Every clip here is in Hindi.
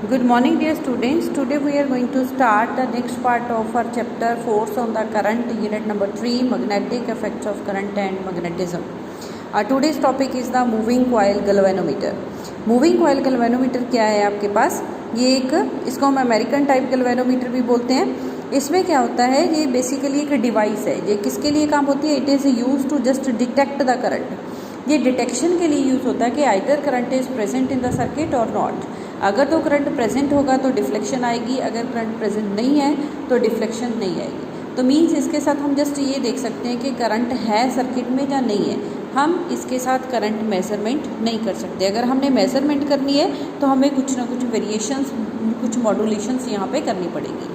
Good morning, dear students. Today we are going to start the next part of our chapter Force on the Current, unit number 3, Magnetic Effects of Current and Magnetism. Today's topic is the Moving Coil Galvanometer. Moving Coil Galvanometer क्या है आपके पास? ये एक, इसको हम अमेरिकन टाइप गैल्वेनोमीटर भी बोलते हैं। इसमें क्या होता है, ये बेसिकली एक डिवाइस है। ये किसके लिए काम होती है? It is use to just detect the current. ये डिटेक्शन के लिए यूज़ होता है कि either current is present in the circuit और नॉट। अगर तो करंट प्रेजेंट होगा तो डिफ्लेक्शन आएगी, अगर करंट प्रेजेंट नहीं है तो डिफ्लेक्शन नहीं आएगी। तो मीन्स इसके साथ हम जस्ट ये देख सकते हैं कि करंट है सर्किट में या नहीं है। हम इसके साथ करंट मेजरमेंट नहीं कर सकते। अगर हमने मेजरमेंट करनी है तो हमें कुछ ना कुछ वेरिएशंस, कुछ मॉड्यूलेशंस यहाँ पे करनी पड़ेगी।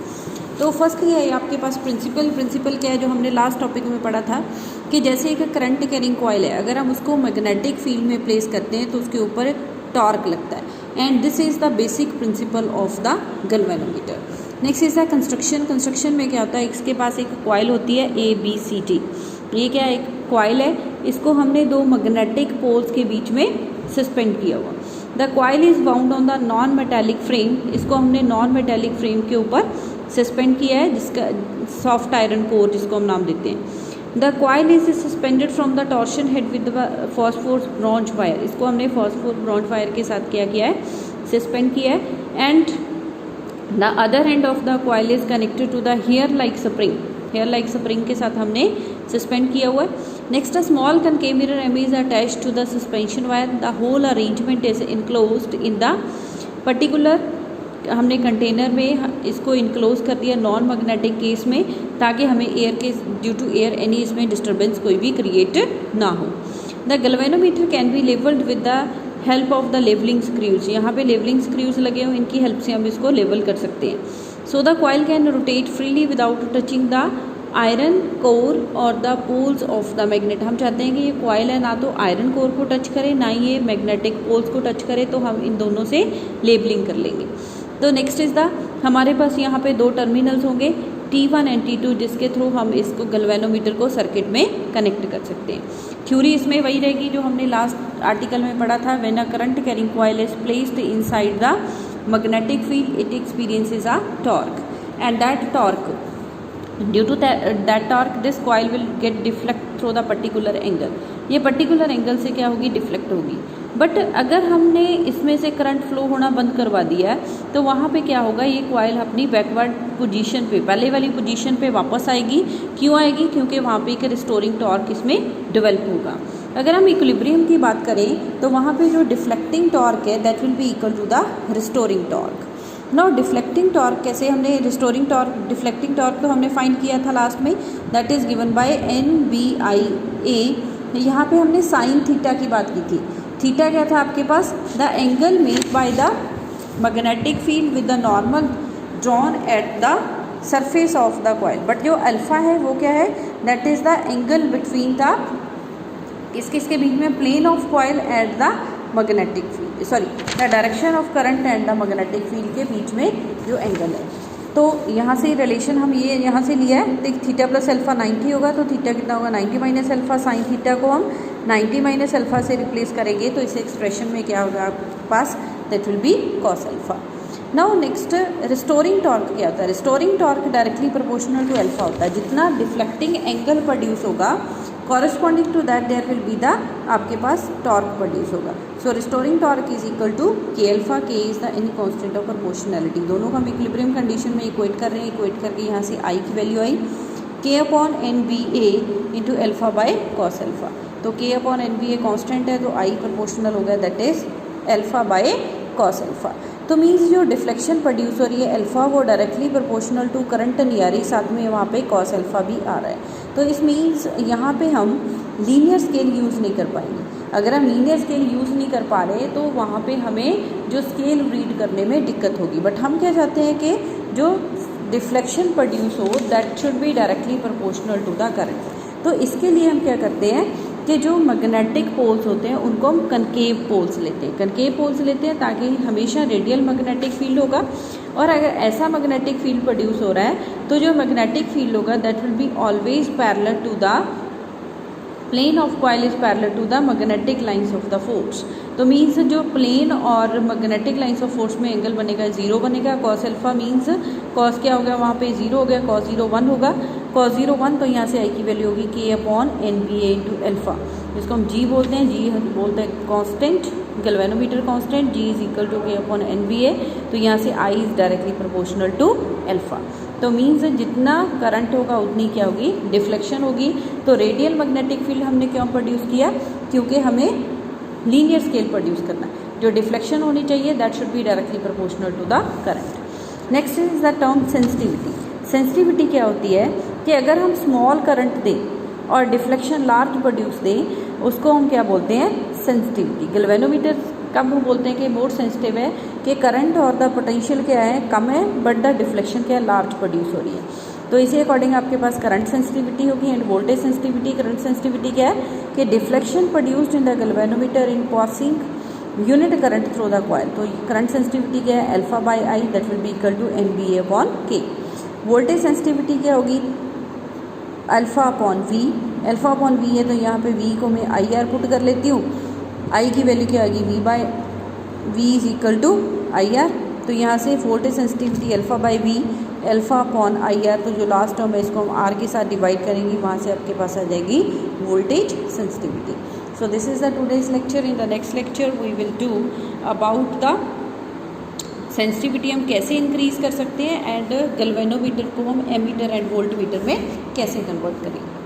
तो फर्स्ट ये है आपके पास प्रिंसिपल क्या है, जो हमने लास्ट टॉपिक में पढ़ा था कि जैसे एक करंट कैरिंग कॉइल है, अगर हम उसको मैग्नेटिक फील्ड में प्लेस करते हैं तो उसके ऊपर टॉर्क लगता है। And this is the basic principle of the galvanometer. Next is the construction में क्या होता है, इसके पास एक कॉइल होती है ABCD। ये क्या है, एक कॉइल है। इसको हमने दो मैग्नेटिक पोल्स के बीच में सस्पेंड किया हुआ। The coil is bound on the non metallic frame. इसको हमने नॉन मेटालिक फ्रेम के ऊपर सस्पेंड किया है, जिसका सॉफ्ट आयरन कोर जिसको हम नाम देते हैं। The coil is suspended from the torsion head with phosphorus bronze wire. इसको हमने फॉस्फोरस ब्रॉन्ज वायर के साथ क्या किया है, सस्पेंड किया है। And the other end of the coil is connected to the hair like spring के साथ हमने सस्पेंड किया हुआ है। Next, a small concave mirror M is attached to the suspension wire. The whole arrangement is enclosed in the particular, हमने कंटेनर में इसको इनक्लोज कर दिया नॉन मैग्नेटिक केस में, ताकि हमें एयर के ड्यू टू एयर एनी इसमें डिस्टर्बेंस कोई भी क्रिएट ना हो। The galvanometer can be levelled with the help of the levelling screws. यहाँ पे लेवलिंग स्क्रूज लगे हुए, इनकी हेल्प से हम इसको लेवल कर सकते हैं। So the coil can rotate freely without touching the iron core और the poles of the magnet. हम चाहते हैं कि ये कॉइल है ना तो आयरन कोर को टच करे, ना ही ये मैग्नेटिक पोल्स को टच करे, तो हम इन दोनों से लेबलिंग कर लेंगे। तो नेक्स्ट इज़ द, हमारे पास यहाँ पे दो टर्मिनल्स होंगे T1 एंड T2, जिसके थ्रू हम इसको गैल्वेनोमीटर को सर्किट में कनेक्ट कर सकते हैं। थ्योरी इसमें वही रहेगी जो हमने लास्ट आर्टिकल में पढ़ा था। When a current carrying coil is placed inside the magnetic field, it experiences a torque, and that torque, due to that torque this coil will get deflect through the particular angle. ये पर्टिकुलर एंगल से क्या होगी, डिफ्लेक्ट होगी। बट अगर हमने इसमें से करंट फ्लो होना बंद करवा दिया है तो वहाँ पे क्या होगा, ये कॉइल अपनी बैकवर्ड पोजीशन पे, पहले वाली पोजीशन पे वापस आएगी। क्यों आएगी? क्योंकि वहाँ पे एक रिस्टोरिंग टॉर्क इसमें डेवलप होगा। अगर हम इक्विलिब्रियम की बात करें तो वहाँ पे जो डिफ्लेक्टिंग टॉर्क है that will be equal to the restoring torque. Now deflecting torque कैसे, हमने रिस्टोरिंग टॉर्क, डिफ्लेक्टिंग टॉर्क को हमने फाइंड किया था लास्ट में, that is given by NBIA। यहाँ पे हमने साइन थीटा की बात की थी। थीटा क्या था आपके पास, the angle made by the magnetic field with the normal drawn at the surface of the coil. But जो अल्फा है वो क्या है, that is the angle between the, किसके बीच में, plane of coil at the magnetic field, sorry the direction of current and the magnetic field के बीच में जो एंगल है। तो यहाँ से रिलेशन हम ये यहाँ से लिया है, देख थीटा प्लस अल्फा 90 होगा, तो थीटा कितना होगा, 90 माइनस अल्फा। साइन थीटा को हम 90 माइनस अल्फा से रिप्लेस करेंगे तो इस एक्सप्रेशन में क्या होगा आपके पास, that will be cos alpha. Now next, restoring torque क्या होता है। Restoring torque directly proportional to alpha होता है। जितना डिफ्लेक्टिंग एंगल प्रोड्यूस होगा, corresponding to that there will be the, आपके पास टॉर्क प्रोड्यूस होगा। So restoring torque is equal to K alpha. K is the any constant of proportionality. दोनों को हम इक्विलिब्रियम कंडीशन में इक्वेट कर रहे हैं। इक्वेट करके यहाँ से I की value I K upon NBA into alpha by cos alpha. तो K अपॉन NBA कांस्टेंट है तो I प्रोपोर्शनल हो गया, that is alpha by cos alpha. तो मीन्स जो डिफ्लेक्शन प्रोड्यूस हो रही है अल्फा, वो डायरेक्टली प्रोपोर्शनल टू करंट नहीं आ रही, साथ में वहाँ पे कॉस अल्फा भी आ रहा है। तो इस मीन्स यहाँ पे हम लीनियर स्केल यूज़ नहीं कर पाएंगे। अगर हम लीनियर स्केल यूज़ नहीं कर पा रहे तो वहाँ पे हमें जो स्केल रीड करने में दिक्कत होगी। बट हम क्या चाहते हैं कि जो डिफ्लेक्शन प्रोड्यूस हो that should be directly proportional to the current. तो इसके लिए हम क्या करते हैं कि जो मैग्नेटिक पोल्स होते हैं उनको हम कनकेव पोल्स लेते हैं। कनकेव पोल्स लेते हैं ताकि हमेशा रेडियल मैग्नेटिक फील्ड होगा, और अगर ऐसा मैग्नेटिक फील्ड प्रोड्यूस हो रहा है तो जो मैग्नेटिक फील्ड होगा that will be always parallel to the plane of coil is parallel to the magnetic lines of the force, तो मीन्स जो प्लेन और मैग्नेटिक लाइंस ऑफ फोर्स में एंगल बनेगा 0 बनेगा। कॉस अल्फा मीन्स कॉस क्या हो गया वहाँ पे 0 हो गया, कॉस 0 1 होगा, कॉस 0 1, तो यहाँ से आई की वैल्यू होगी K/NBA इंटू अल्फा, जिसको हम G बोलते हैं। G बोलते हैं constant, galvanometer constant, G is equal to K/NBA। तो यहाँ से I is directly proportional to alpha. तो मीन्स जितना करंट होगा उतनी क्या होगी, डिफ्लेक्शन होगी। तो रेडियल मैग्नेटिक फील्ड हमने क्यों प्रोड्यूस किया, क्योंकि हमें लीनियर स्केल प्रोड्यूस करना है। जो डिफ्लेक्शन होनी चाहिए that should be directly proportional to the current. Next is the term sensitivity. Sensitivity क्या होती है कि अगर हम स्मॉल करंट दें और डिफ्लेक्शन लार्ज प्रोड्यूस दें, उसको हम क्या बोलते हैं, सेंसिटिविटी। गैल्वेनोमीटर कब हम बोलते हैं कि मोर सेंसिटिव है, कि करंट और द पोटेंशियल क्या है, कम है, बट द डिफ्लेक्शन क्या है, लार्ज प्रोड्यूस हो रही है। तो इसी अकॉर्डिंग आपके पास करंट सेंसिटिविटी होगी and voltage sensitivity. Current sensitivity क्या है कि deflection produced in the galvanometer in passing unit current through the coil. तो करंट सेंसिटिविटी क्या है, अल्फा/I that will be equal to NBA/K। Voltage sensitivity क्या होगी, अल्फा/V। अल्फा/V है तो यहाँ पे V को मैं IR पुट कर लेती हूँ। I की वैल्यू क्या आएगी, V is equal to IR। तो यहाँ से वोल्टेज सेंसिटिविटी अल्फा/V, अल्फा/IR। तो जो लास्ट टर्म है इसको हम R के साथ डिवाइड करेंगे, वहाँ से आपके पास आ जाएगी voltage sensitivity. So this is the today's lecture. In the next lecture we will do about the sensitivity हम कैसे इंक्रीज कर सकते हैं एंड गैल्वेनोमीटर को हम एमीटर एंड वोल्टमीटर में कैसे कन्वर्ट करेंगे।